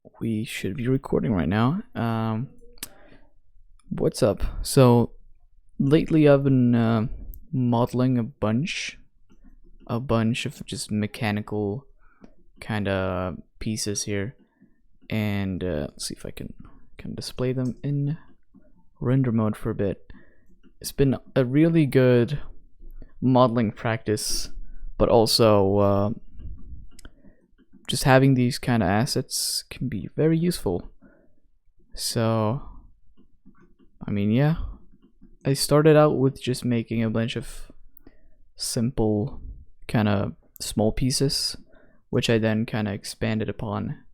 We should be recording right now. What's up? So lately I've been modeling a bunch of just mechanical kind of pieces here, and let's see if I can display them in render mode for a bit. It's been a really good modeling practice, but also just having these kind of assets can be very useful. So, I mean, yeah, I started out with just making a bunch of simple kind of small pieces, which I then kind of expanded upon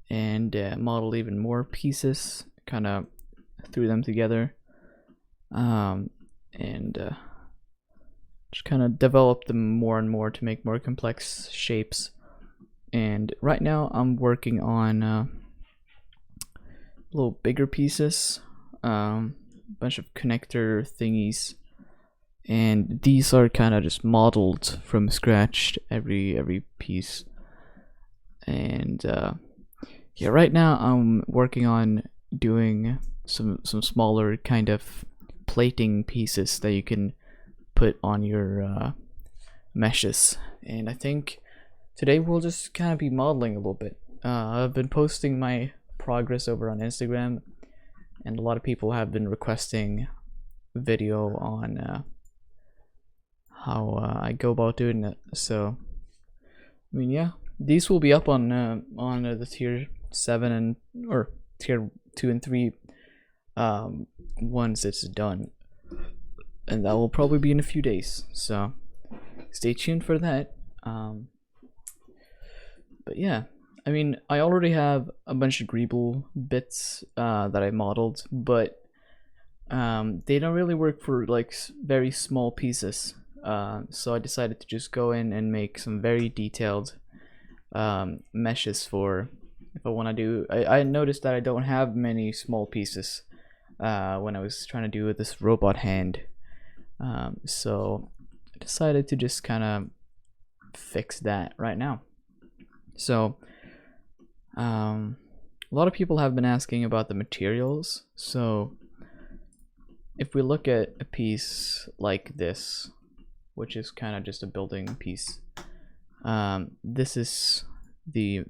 and modeled even more pieces, kind of threw them together, and just kind of developed them more and more to make more complex shapes. And right now I'm working on little bigger pieces, bunch of connector thingies, and these are kind of just modeled from scratch, every piece. And yeah, right now I'm working on doing some smaller kind of plating pieces that you can put on your meshes. And I think today we'll just kind of be modeling a little bit. I've been posting my progress over on Instagram, and a lot of people have been requesting video on how I go about doing it. So, I mean, yeah, these will be up on the tier 7 and or tier 2 and 3 once it's done, and that will probably be in a few days. So, stay tuned for that. But yeah, I mean, I already have a bunch of Greeble bits that I modeled, but they don't really work for like very small pieces. So I decided to just go in and make some very detailed meshes for if I want to do. I noticed that I don't have many small pieces when I was trying to do this robot hand. So I decided to just kind of fix that right now. So a lot of people have been asking about the materials. So if we look at a piece like this, which is kind of just a building piece, this is the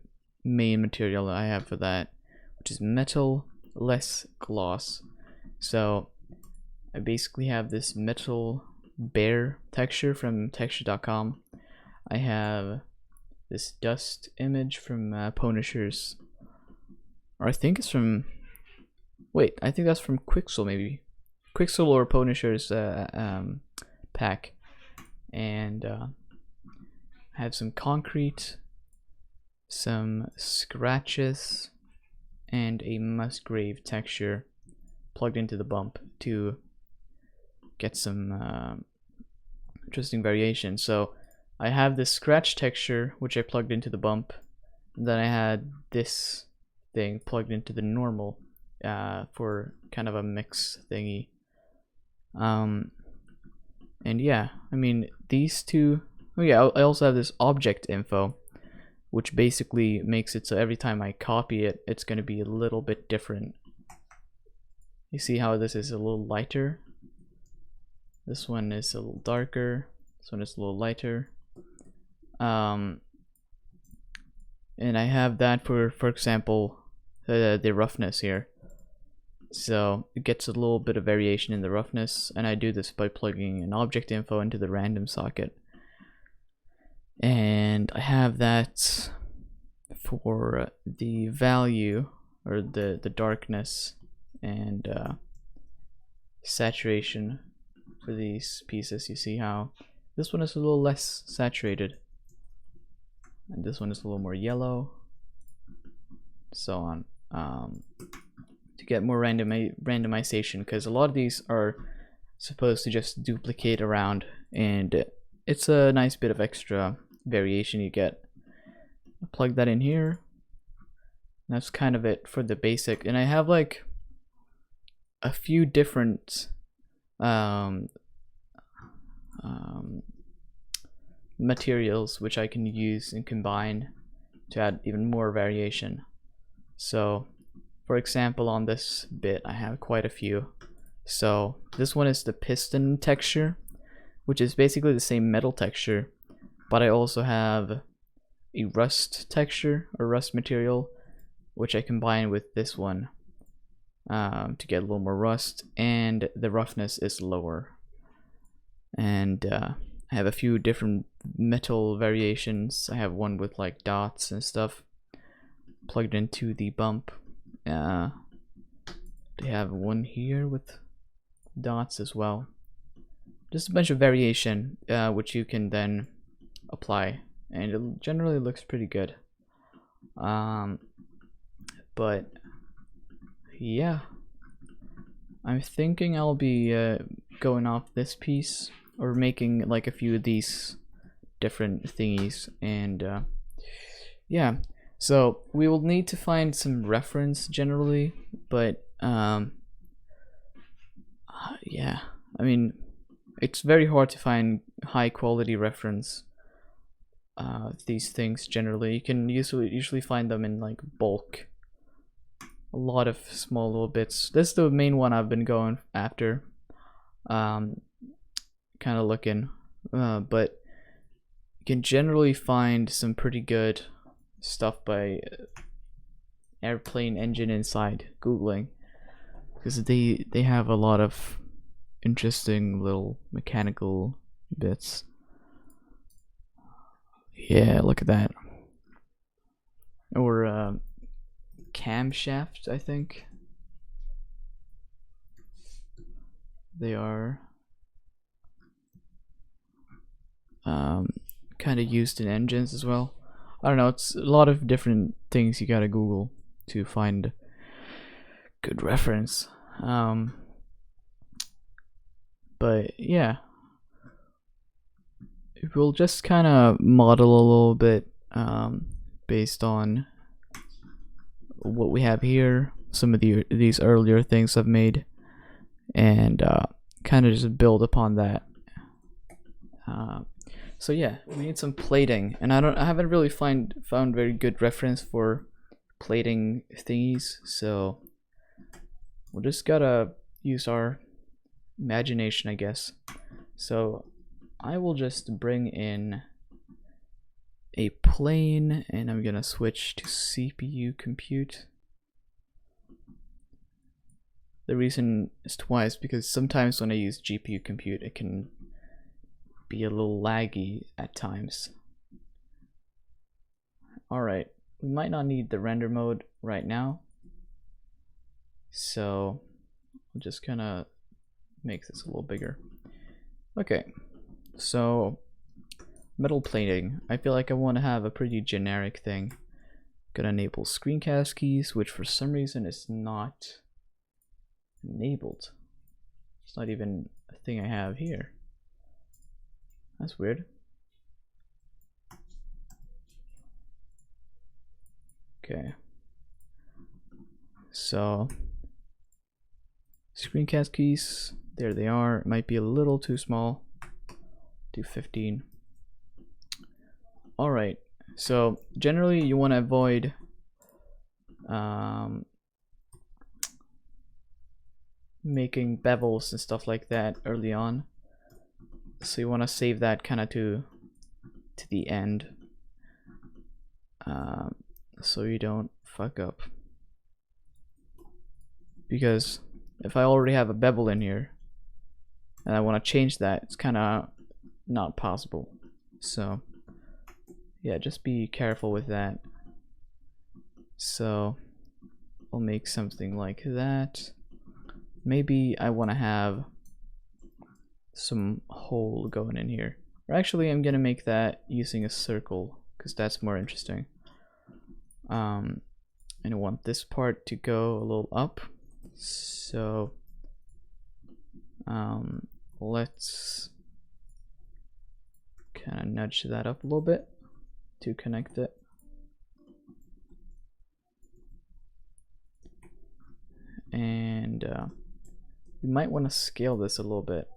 main material that I have for that, which is metal less gloss. So I basically have this metal bare texture from texture.com. I have this dust image from Punishers, or I think it's from, wait, I think that's from Quixel, maybe Quixel or Punishers pack. And I have some concrete, some scratches, and a Musgrave texture plugged into the bump to get some interesting variation. So I have this scratch texture which I plugged into the bump, and then I had this thing plugged into the normal for kind of a mix thingy. And yeah, I mean, these two, oh yeah, I also have this object info, which basically makes it so every time I copy it, it's going to be a little bit different. You see how this is a little lighter? This one is a little darker. This one is a little lighter. And I have that for example, the roughness here. So it gets a little bit of variation in the roughness, and I do this by plugging an object info into the random socket. And I have that for the value, or the darkness and saturation for these pieces. You see how this one is a little less saturated, and this one is a little more yellow, so on, to get more randomization, because a lot of these are supposed to just duplicate around, and it's a nice bit of extra variation you get. I'll plug that in here. That's kind of it for the basic, and I have like a few different materials which I can use and combine to add even more variation. So for example, on this bit I have quite a few. So this one is the piston texture, which is basically the same metal texture, but I also have a rust texture or rust material, which I combine with this one to get a little more rust, and the roughness is lower. And I have a few different metal variations. I have one with like dots and stuff plugged into the bump. They have one here with dots as well. Just a bunch of variation which you can then apply, and it generally looks pretty good. But yeah, I'm thinking I'll be going off this piece or making like a few of these different thingies, and yeah, so we will need to find some reference generally, but yeah, I mean, it's very hard to find high quality reference these things generally. You can usually find them in like bulk, a lot of small little bits. This is the main one I've been going after, kind of looking, but you can generally find some pretty good stuff by Airplane Engine Inside googling, because they have a lot of interesting little mechanical bits. Yeah, look at that. Or camshaft, I think they are kind of used in engines as well. I don't know, it's a lot of different things you gotta Google to find good reference. But yeah, we'll just kind of model a little bit based on what we have here, some of these earlier things I've made, and kind of just build upon that. So yeah, we need some plating, and I haven't really found very good reference for plating thingies, so we'll just gotta use our imagination, I guess. So I will just bring in a plane, and I'm gonna switch to CPU compute. The reason is twice because sometimes when I use GPU compute, it can be a little laggy at times. Alright, we might not need the render mode right now, so I'll just kind of make this a little bigger. Okay, so metal plating. I feel like I want to have a pretty generic thing. Gonna enable screencast keys, which for some reason is not enabled. It's not even a thing I have here. That's weird. Okay. So screencast keys, there they are. It might be a little too small. Do 15. Alright, so generally you want to avoid making bevels and stuff like that early on. So you want to save that kind of to the end, so you don't fuck up. Because if I already have a bevel in here and I want to change that, it's kind of not possible. So yeah, just be careful with that. So I'll make something like that. Maybe I want to have some hole going in here. Or actually, I'm gonna make that using a circle because that's more interesting. And I want this part to go a little up. So let's kind of nudge that up a little bit to connect it. And we might want to scale this a little bit.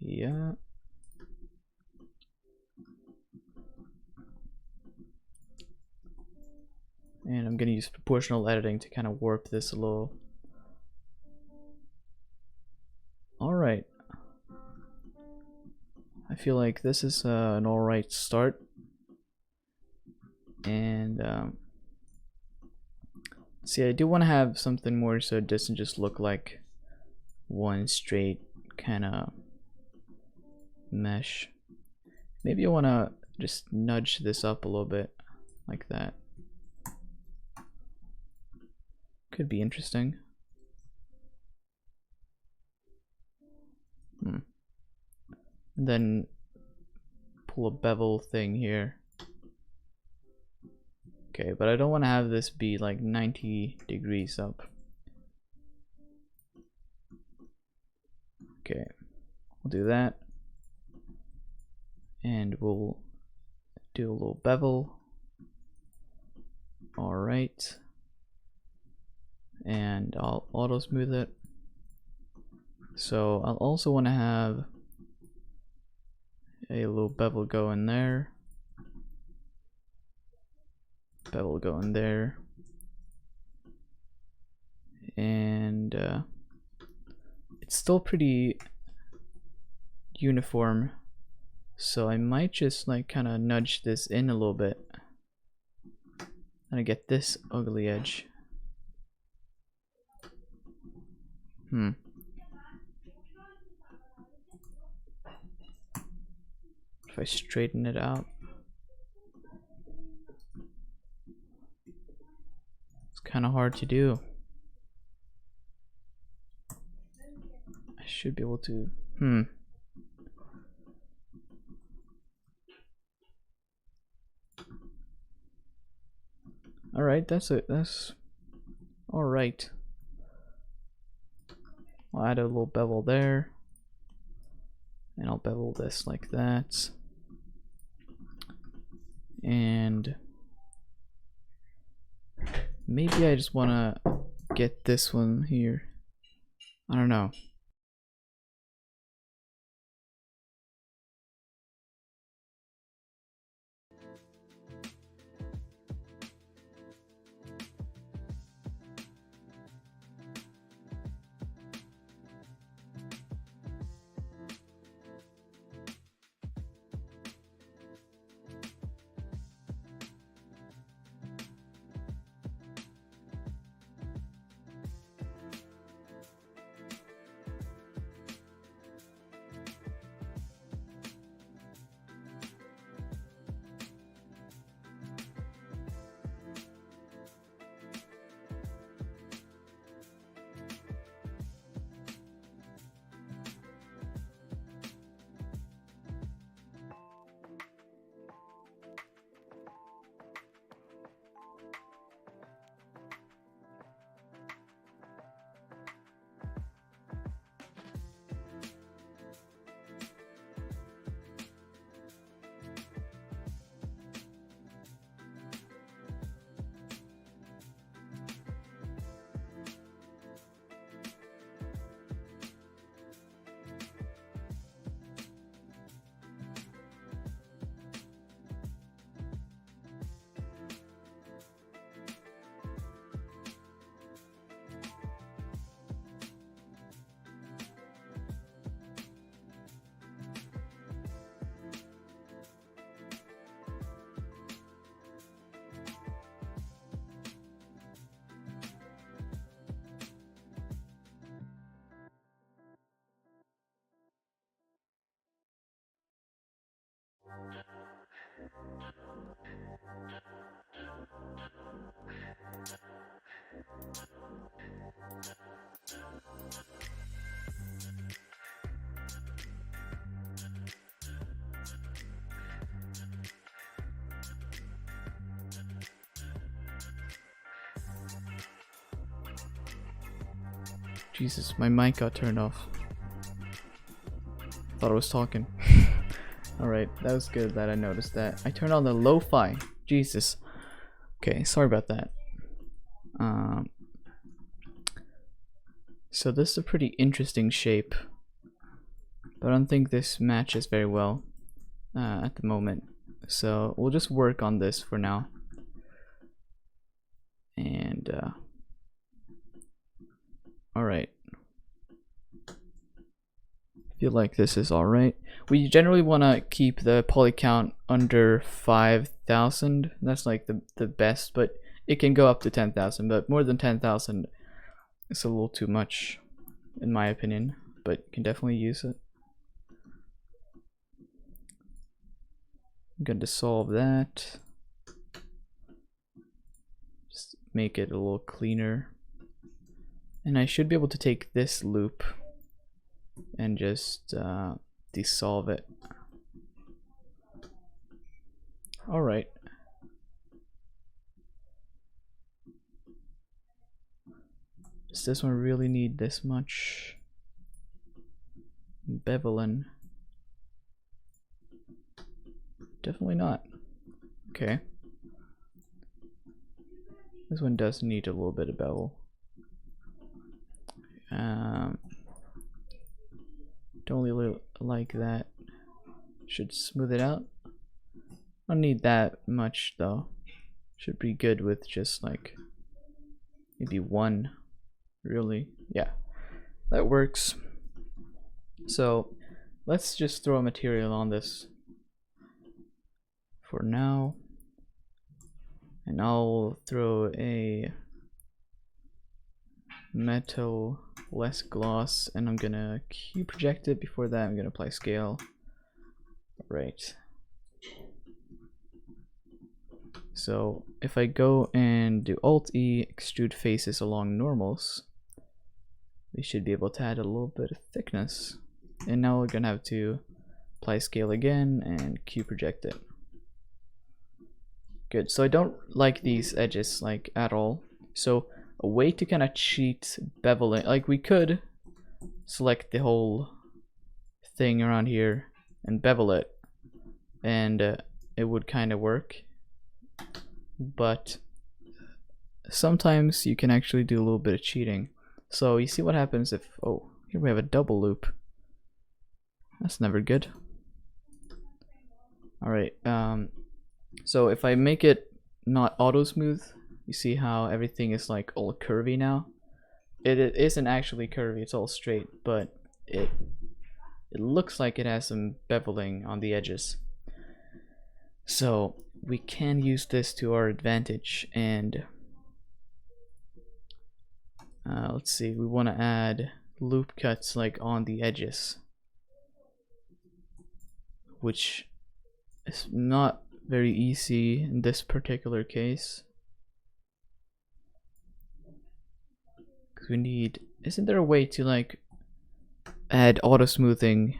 Yeah. And I'm gonna use proportional editing to kind of warp this a little. Alright. I feel like this is an alright start. And see, I do want to have something more so it doesn't just look like one straight kind of mesh. Maybe I want to just nudge this up a little bit like that. Could be interesting. And then pull a bevel thing here. Okay, but I don't want to have this be like 90 degrees up. Okay, we'll do that. And we'll do a little bevel. Alright. And I'll auto smooth it. So I'll also want to have a little bevel go in there. Bevel go in there. And it's still pretty uniform. So I might just like kind of nudge this in a little bit. And I get this ugly edge. If I straighten it out. It's kind of hard to do. I should be able to. Alright, that's it. That's alright. I'll add a little bevel there. And I'll bevel this like that. And maybe I just want to get this one here. I don't know. Jesus, my mic got turned off. Thought I was talking. Alright, that was good that I noticed that. I turned on the lo-fi. Jesus. Okay, sorry about that. So this is a pretty interesting shape. But I don't think this matches very well at the moment. So we'll just work on this for now. And all right. Feel like this is all right. We generally want to keep the poly count under 5,000. That's like the best, but it can go up to 10,000, but more than 10,000 is a little too much in my opinion, but you can definitely use it. I'm going to solve that. Just make it a little cleaner. And I should be able to take this loop and just dissolve it. Alright. Does this one really need this much beveling? Definitely not. Okay. This one does need a little bit of bevel. Don't really like that. Should smooth it out. I don't need that much though. Should be good with just like maybe one. Really, yeah, that works. So let's just throw a material on this for now, and I'll throw a metal less gloss, and I'm gonna Q project it. Before that, I'm gonna apply scale. Right. So if I go and do Alt E, extrude faces along normals, we should be able to add a little bit of thickness. And now we're gonna have to apply scale again and Q project it. Good. So I don't like these edges like at all. So a way to kind of cheat beveling, like we could select the whole thing around here and bevel it, and it would kind of work. But sometimes you can actually do a little bit of cheating. So you see what happens if, oh, here we have a double loop. That's never good. Alright, so if I make it not auto smooth, you see how everything is like all curvy now? It isn't actually curvy, it's all straight, but it looks like it has some beveling on the edges. So we can use this to our advantage, and let's see, we want to add loop cuts like on the edges, which is not very easy in this particular case. Because we need, isn't there a way to like add auto smoothing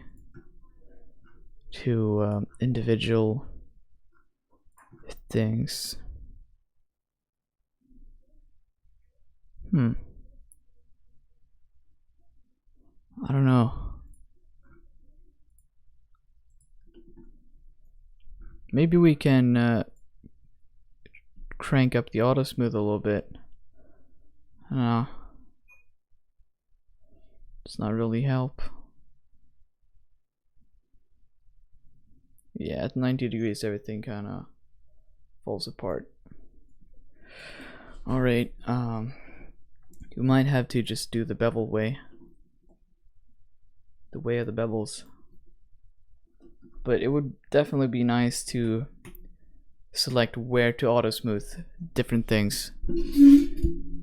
to individual things? I don't know. Maybe we can crank up the auto smooth a little bit. I don't know. Does not really help. Yeah, at 90 degrees everything kind of falls apart. Alright, you might have to just do the bevel way. The way of the bevels. But it would definitely be nice to select where to auto smooth different things.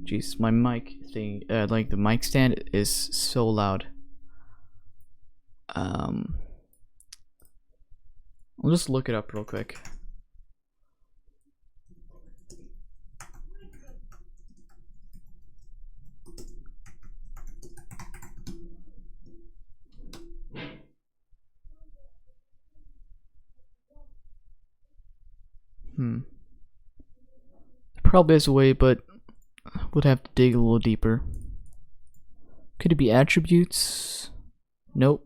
Jeez, my mic thing, like the mic stand is so loud. I'll just look it up real quick. Probably is a way, but would have to dig a little deeper. Could it be attributes? Nope.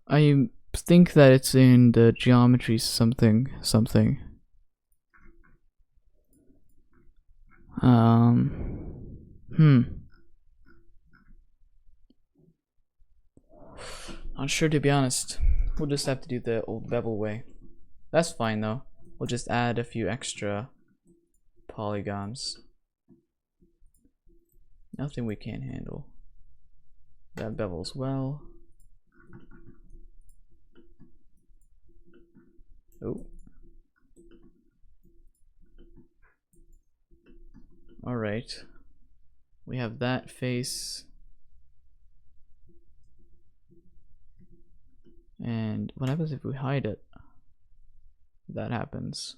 I think that it's in the geometry something. Not sure, to be honest. We'll just have to do the old bevel way. That's fine though. We'll just add a few extra polygons. Nothing we can't handle. That bevel as well. Oh. Alright. We have that face. And what happens if we hide it? That happens.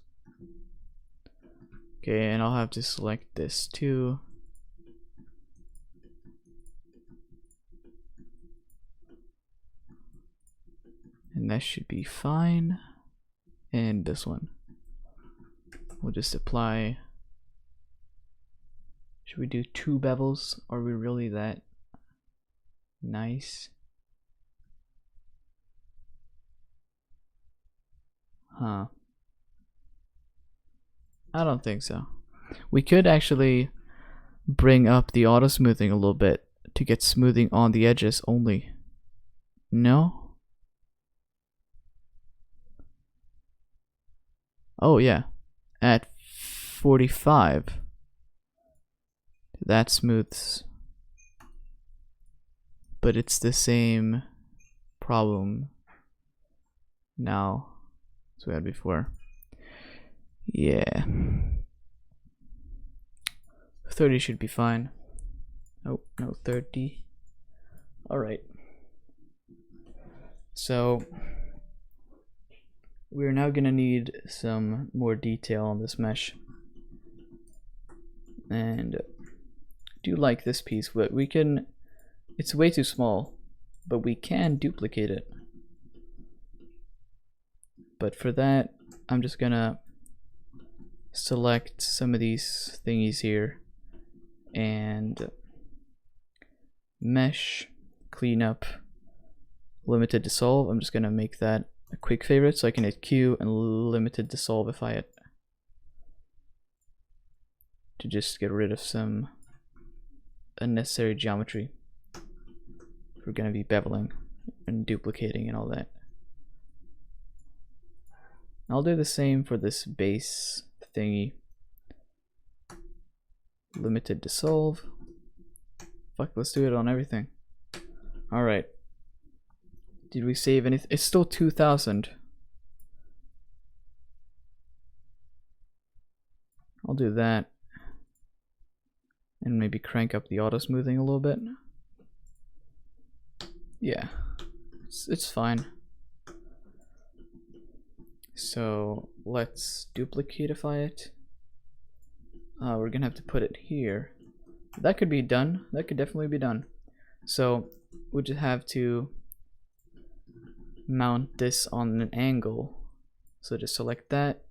Okay, and I'll have to select this too. And that should be fine. And this one. We'll just apply. Should we do 2 bevels? Are we really that nice? Huh. I don't think so. We could actually bring up the auto smoothing a little bit to get smoothing on the edges only. No? Oh yeah. At 45. That smooths. But it's the same problem now as we had before. Yeah. 30 should be fine. Oh, no, 30. Alright. So, we're now gonna need some more detail on this mesh. And I do like this piece, but we can, it's way too small, but we can duplicate it. But for that, I'm just gonna select some of these thingies here and mesh, clean up, limited dissolve. I'm just gonna make that a quick favorite so I can hit Q and limited dissolveify it to just get rid of some unnecessary geometry. We're gonna be beveling and duplicating and all that. I'll do the same for this base thingy. Limited dissolve. Fuck, let's do it on everything. Alright. Did we save anything? It's still 2000. I'll do that. And maybe crank up the auto smoothing a little bit. Yeah. It's fine. So let's duplicatify it. We're gonna have to put it here. That could be done. That could definitely be done. So we'll just have to mount this on an angle. So just select that,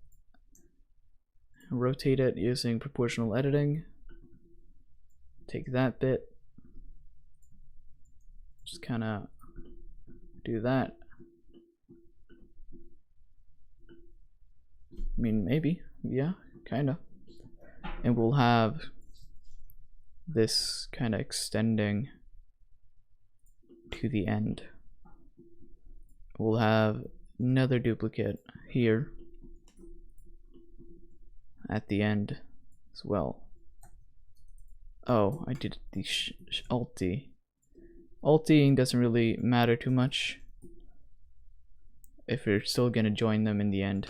rotate it using proportional editing, take that bit, just kind of do that. I mean, maybe, yeah, kind of. And we'll have this kind of extending to the end. We'll have another duplicate here at the end as well. Oh, I did the Alt-D. Alt-D'ing doesn't really matter too much if you're still gonna join them in the end.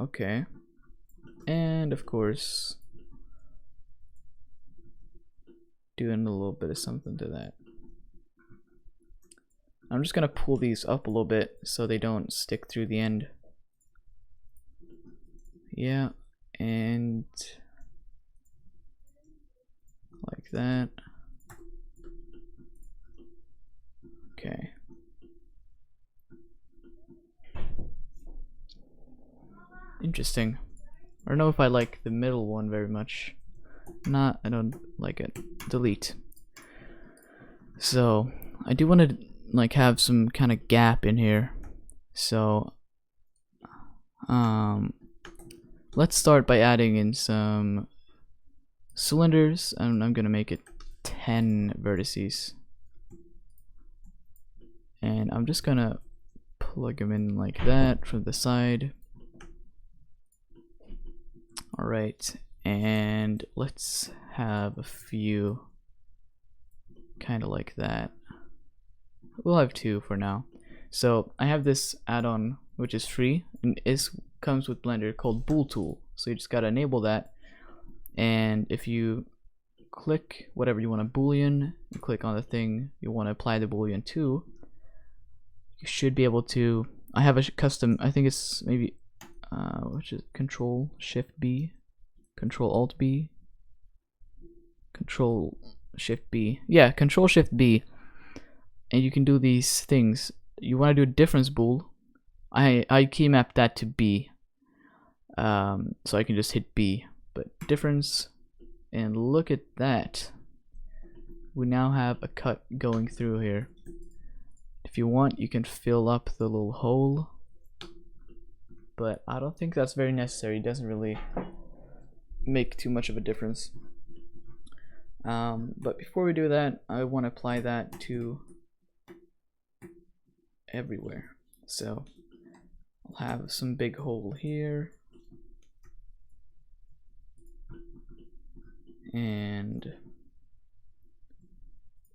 Okay, and of course doing a little bit of something to that. I'm just gonna pull these up a little bit so they don't stick through the end. Yeah, and like that. Okay. Interesting. I don't know if I like the middle one very much. Not, I don't like it. Delete. So, I do want to like have some kind of gap in here. So, let's start by adding in some cylinders, and I'm gonna make it 10 vertices. and I'm just gonna plug them in like that from the side. Alright, and let's have a few kind of like that. We'll have two for now. So I have this add-on which is free and comes with Blender called Bool Tool. So you just gotta enable that, and if you click whatever you want to boolean and click on the thing you want to apply the boolean to, you should be able to. I have a custom, I think it's maybe which is Control Shift B, Control Alt B, Control Shift B, yeah, Control Shift B, and you can do these things. You want to do a difference bool. I key map that to B, so I can just hit B, but difference, and look at that. We now have a cut going through here. If you want, you can fill up the little hole, but I don't think that's very necessary. It doesn't really make too much of a difference. But before we do that, I want to apply that to everywhere. So I'll have some big hole here, and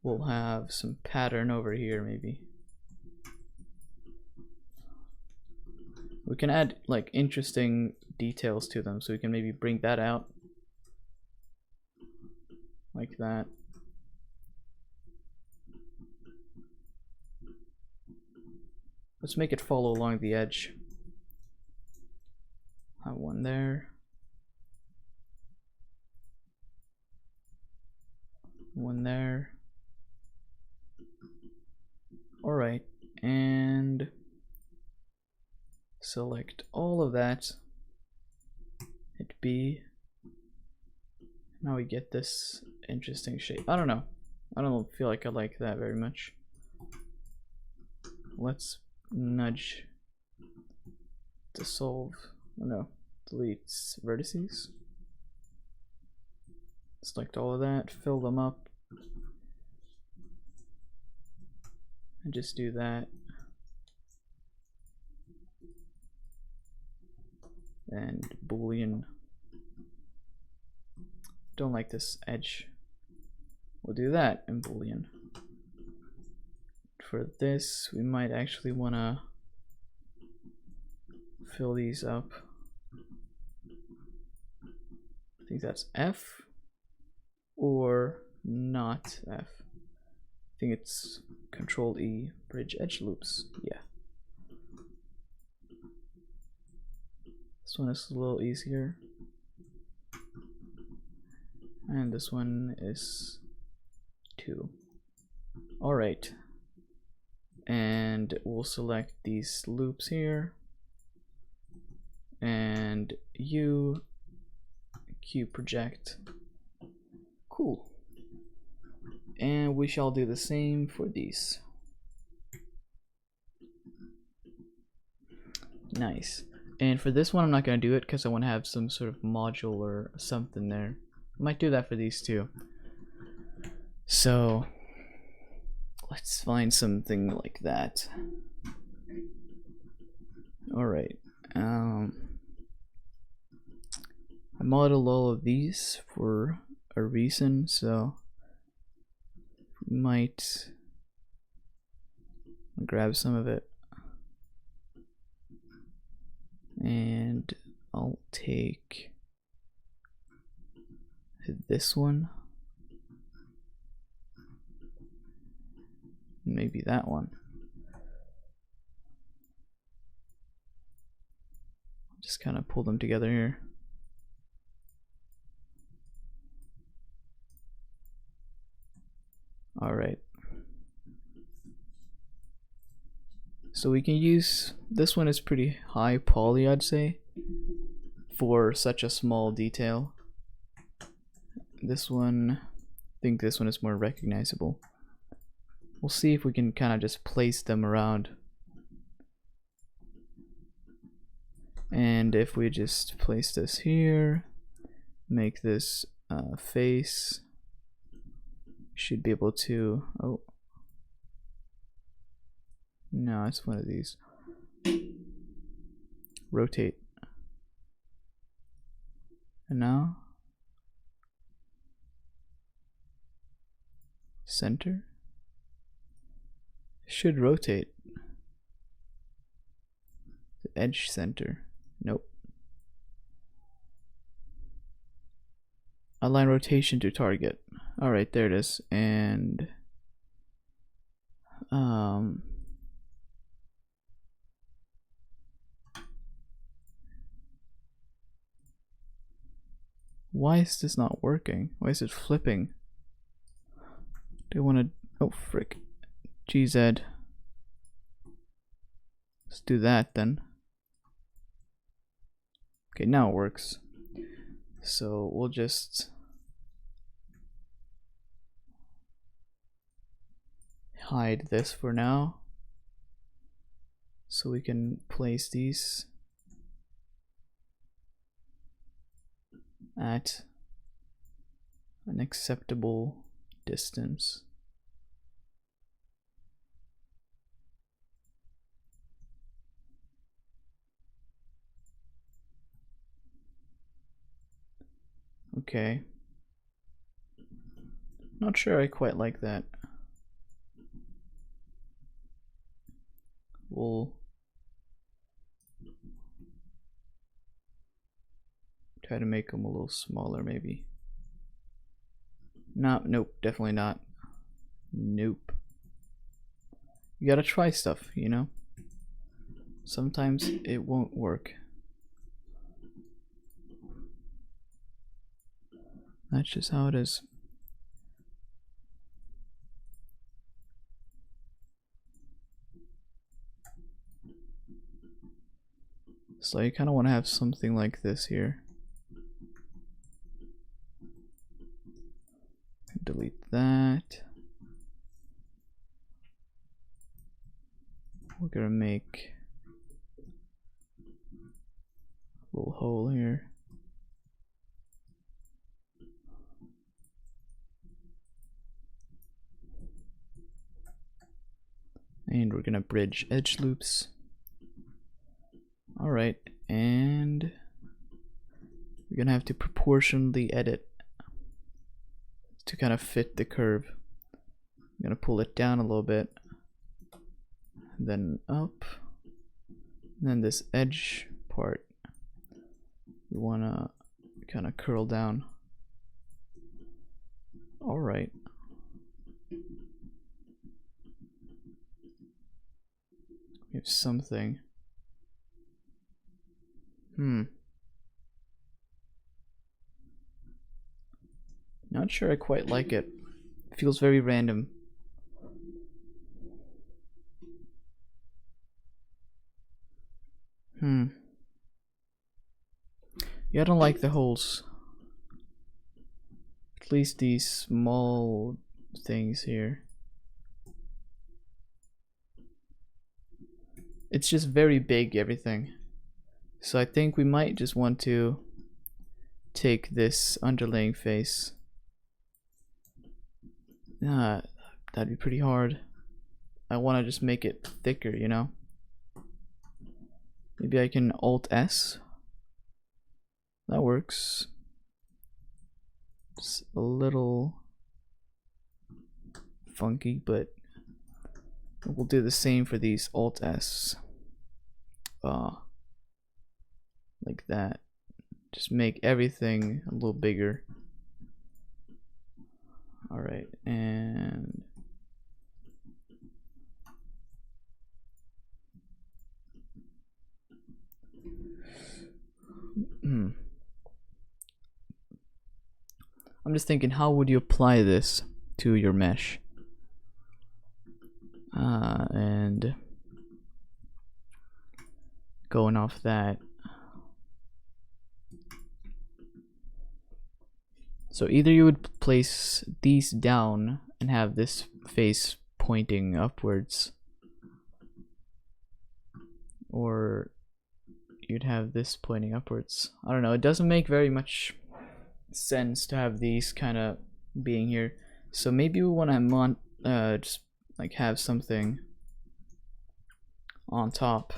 we'll have some pattern over here. Maybe we can add like interesting details to them, so we can maybe bring that out like that. Let's make it follow along the edge. Have one there, one there. Alright, and select all of that, hit B. Now we get this interesting shape. I don't know, I don't feel like I like that very much. Let's nudge dissolve, no, delete vertices. Select all of that, fill them up, and just do that. And boolean. Don't like this edge. We'll do that in boolean. For this, we might actually want to fill these up. I think that's F or not F. I think it's Control E, bridge edge loops. Yeah. This one is a little easier. And this one is 2. Alright. And we'll select these loops here. And U, Q project. Cool. And we shall do the same for these. Nice. And for this one, I'm not going to do it because I want to have some sort of module or something there. I might do that for these too. So let's find something like that. Alright. I modeled all of these for a reason, so we might grab some of it. And I'll take this one, maybe that one. Just kind of pull them together here. Alright. So we can use, this one is pretty high poly, I'd say, for such a small detail. This one, I think this one is more recognizable. We'll see if we can kind of just place them around. And if we just place this here, make this face, should be able to, oh, No, it's one of these. Rotate. And now center. Should rotate. The edge center. Nope. Align rotation to target. Alright, there it is. And why is this not working? Why is it flipping? Do you want to... Oh, frick. GZ. Let's do that then. Okay, now it works. So we'll just hide this for now. So we can place these at an acceptable distance. Okay. Not sure I quite like that. We'll try to make them a little smaller maybe. No, nope, definitely not. Nope. You gotta try stuff, you know? Sometimes it won't work. That's just how it is. So you kind of want to have something like this here. Delete that. We're gonna make a little hole here. And we're gonna bridge edge loops. Alright, and we're gonna have to proportionally edit to kind of fit the curve. I'm gonna pull it down a little bit, then up, and then this edge part we wanna kind of curl down. Alright. We have something. Not sure I quite like it. Feels very random. Yeah, I don't like the holes. At least these small things here. It's just very big, everything. So I think we might just want to take this underlaying face. That'd be pretty hard. I want to just make it thicker, you know? Maybe I can Alt S. That works. It's a little funky, but we'll do the same for these Alt S. Like that. Just make everything a little bigger. Alright, and I'm just thinking, how would you apply this to your mesh? And going off that, so either you would place these down and have this face pointing upwards, or you'd have this pointing upwards. I don't know, it doesn't make very much sense to have these kind of being here. So maybe we want to just like have something on top.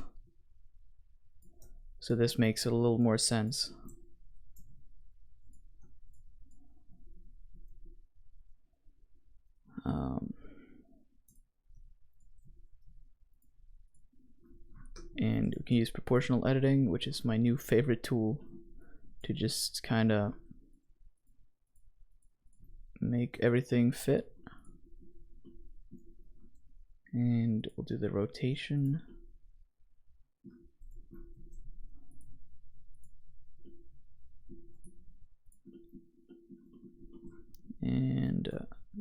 So this makes it a little more sense. And we can use proportional editing, which is my new favorite tool, to just kind of make everything fit. And we'll do the rotation. And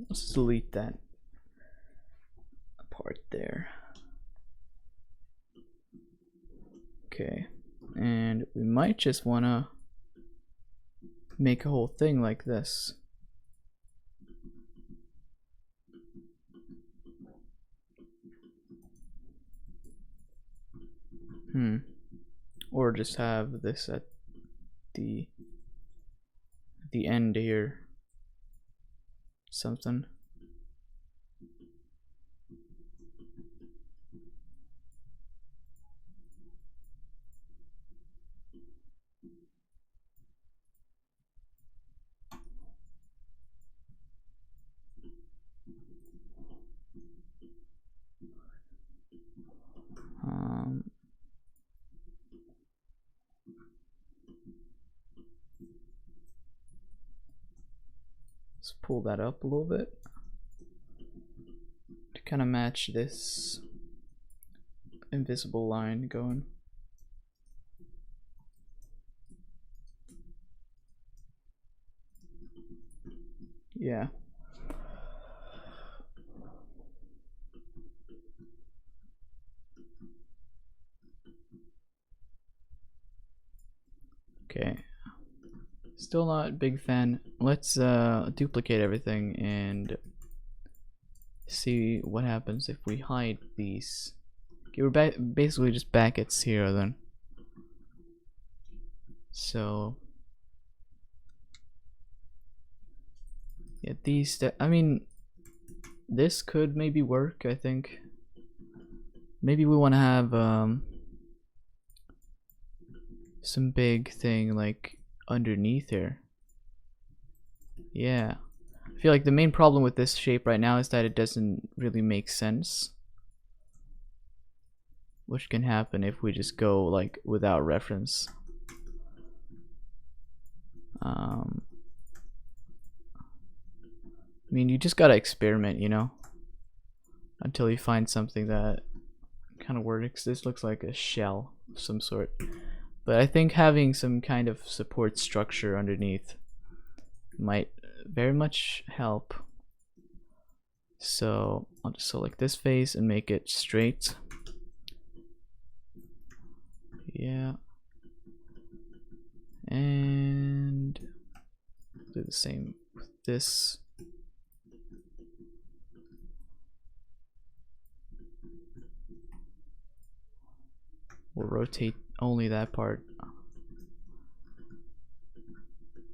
let's delete that part there. Okay, and we might just want to make a whole thing like this. Or just have this at the end here. Something. Let's pull that up a little bit to kind of match this invisible line going. Yeah. Okay. Still not a big fan. Let's duplicate everything and see what happens if we hide these. Okay, we're basically just back at 0 then. So yeah, I mean, this could maybe work. I think maybe we want to have some big thing like underneath here. Yeah, I feel like the main problem with this shape right now is that it doesn't really make sense, which can happen if we just go like without reference. I mean, you just gotta experiment, you know, until you find something that kind of works. This looks like a shell of some sort, but I think having some kind of support structure underneath might very much help. So I'll just select this face and make it straight. Yeah, and do the same with this. We'll rotate only that part,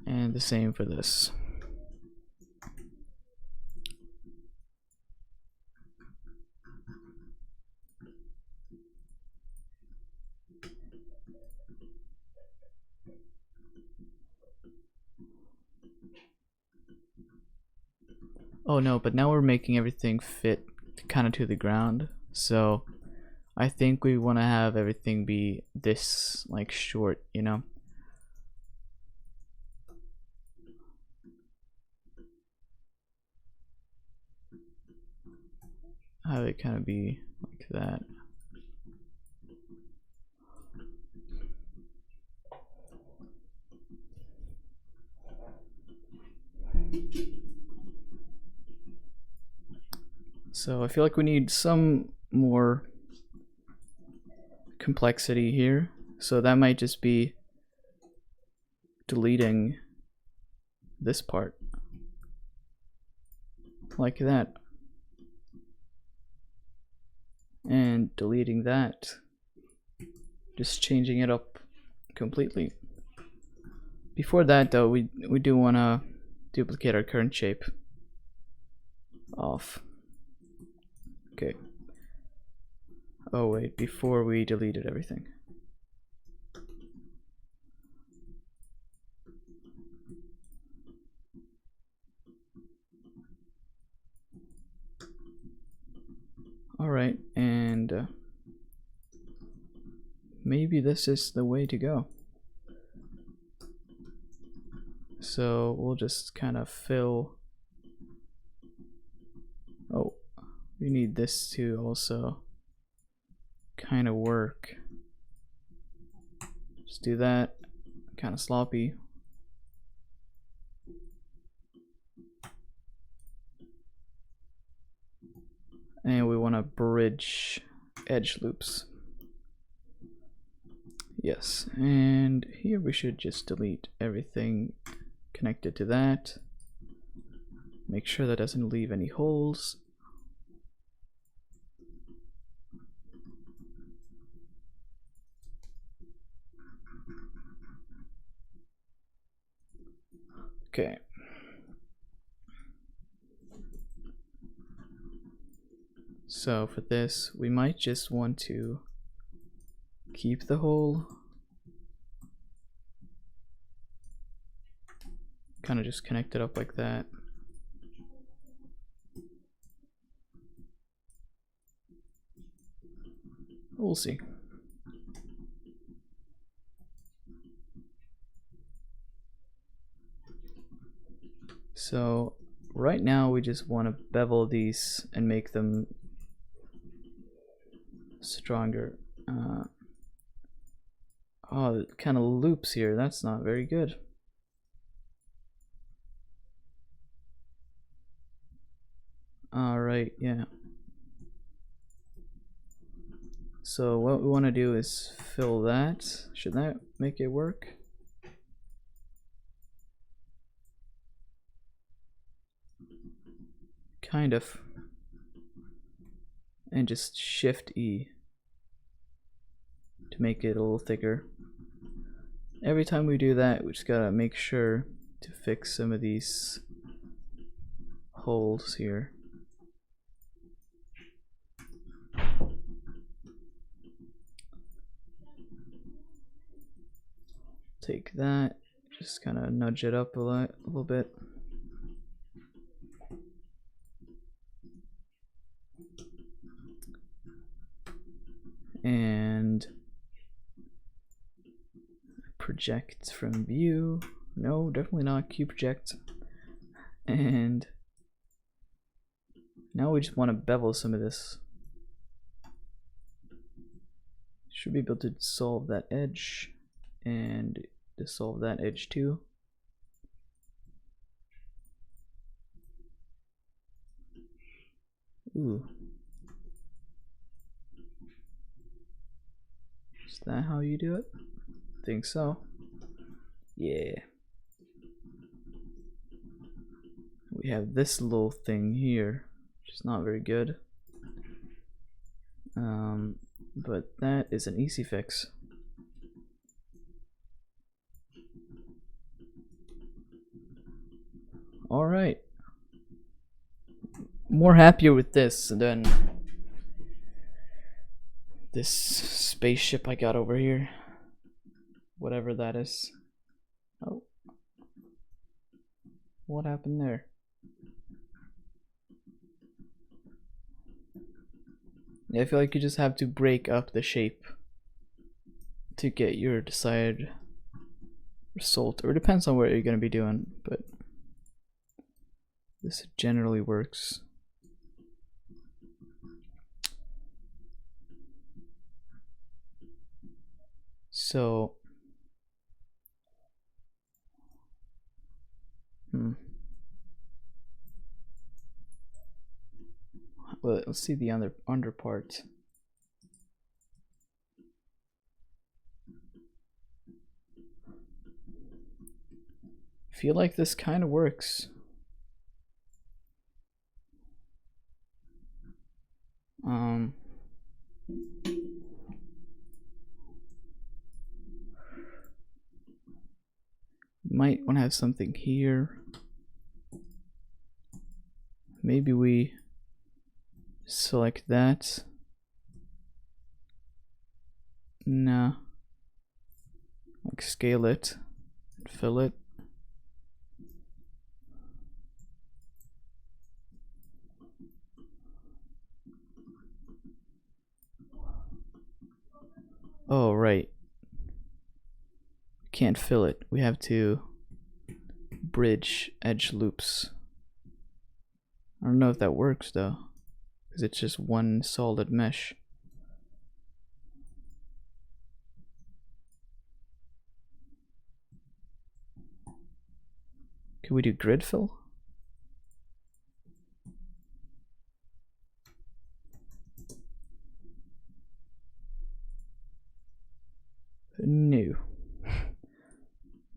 and the same for this. Oh no, but now we're making everything fit kind of to the ground, so I think we want to have everything be this like short, you know. Have it kind of be like that. So I feel like we need some more complexity here, so that might just be deleting this part like that, and deleting that, just changing it up completely. Before that though, we do want to duplicate our current shape off. Okay. Oh wait, before we deleted everything. Alright, and maybe this is the way to go. So we'll just kind of fill. Oh, we need this to also kind of work. Just do that. Kind of sloppy. And we want to bridge edge loops. Yes, and here we should just delete everything connected to that. Make sure that doesn't leave any holes. Okay. So for this, we might just want to keep the hole. Kind of just connect it up like that. We'll see. So right now we just want to bevel these and make them stronger. Oh, it kind of loops here. That's not very good. Alright, yeah. So what we want to do is fill that. Should that make it work? Kind of. And just Shift E to make it a little thicker. Every time we do that, we just gotta make sure to fix some of these holes here. Take that, just kind of nudge it up a little bit. And project from view. No, definitely not QProject. And now we just want to bevel some of this. Should be able to dissolve that edge and dissolve that edge too. Ooh. Is that how you do it? Think so. Yeah. We have this little thing here, which is not very good. But that is an easy fix. Alright. More happier with this than this spaceship I got over here. Whatever that is. Oh. What happened there? Yeah, I feel like you just have to break up the shape to get your desired result, or it depends on what you're going to be doing, but this generally works. So well, let's see the under part. Feel like this kind of works. Might want to have something here. Maybe we select that Nah. Like scale it, fill it. Oh, right. We can't fill it. We have to bridge edge loops. I don't know if that works though, because it's just one solid mesh. Can we do grid fill? No.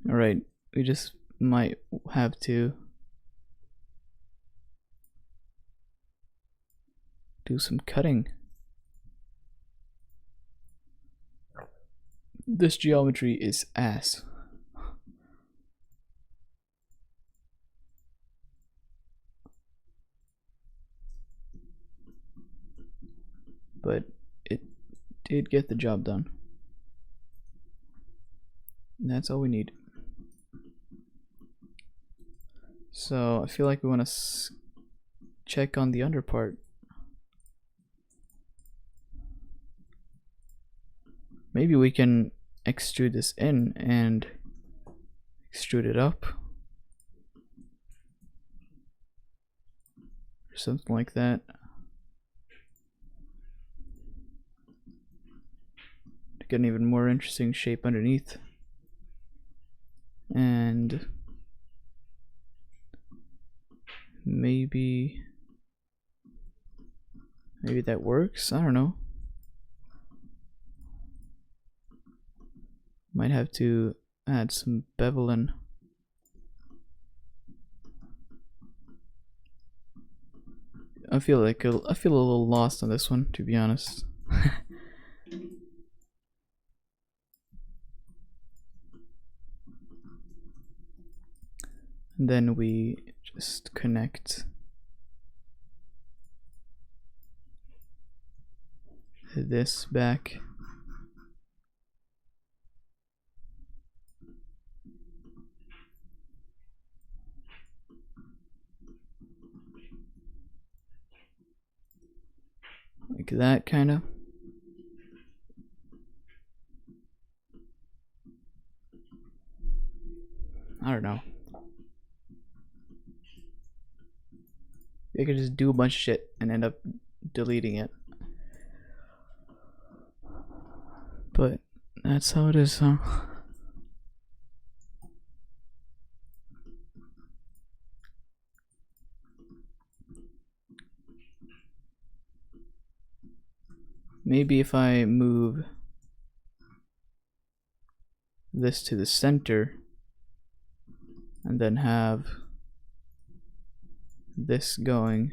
Alright, we just might have to do some cutting. This geometry is ass. But it did get the job done. And that's all we need. So I feel like we want to check on the under part. Maybe we can extrude this in and extrude it up. Or something like that. To get an even more interesting shape underneath. And maybe that works. I don't know. Might have to add some bevel in. I feel a little lost on this one, to be honest. And then we just connect this back. Like that, kind of. I don't know. I could just do a bunch of shit and end up deleting it. But that's how it is, huh? Maybe if I move this to the center and then have this going.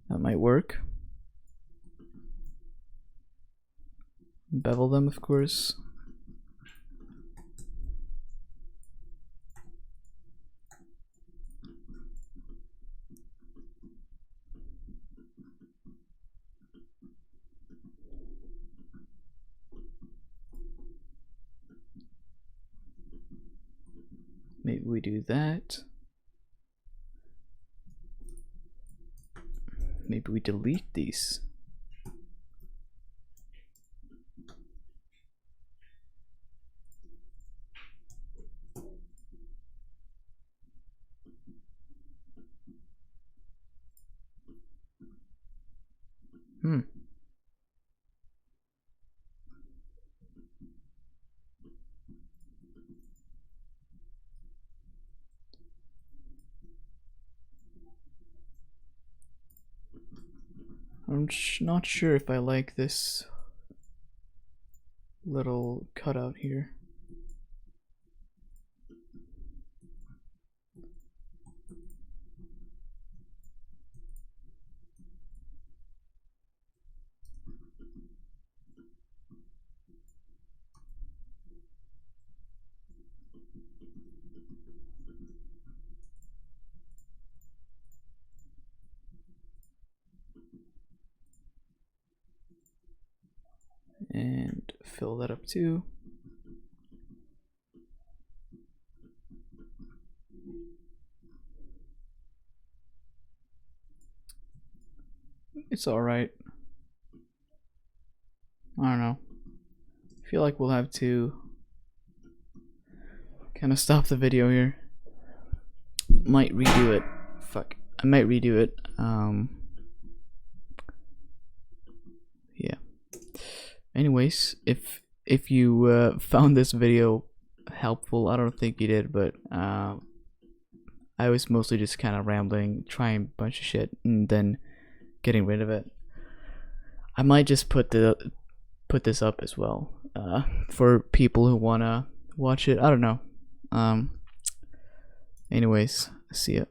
That might work. Bevel them, of course. Maybe we do that. Maybe we delete these. I'm not sure if I like this little cutout here. fill that up too. It's alright. I don't know. I feel like we'll have to kind of stop the video here. Might redo it. Fuck. I might redo it. Yeah. Anyways, if you found this video helpful, I don't think you did, but I was mostly just kind of rambling, trying a bunch of shit, and then getting rid of it. I might just put this up as well for people who wanna watch it. I don't know. Anyways, see ya.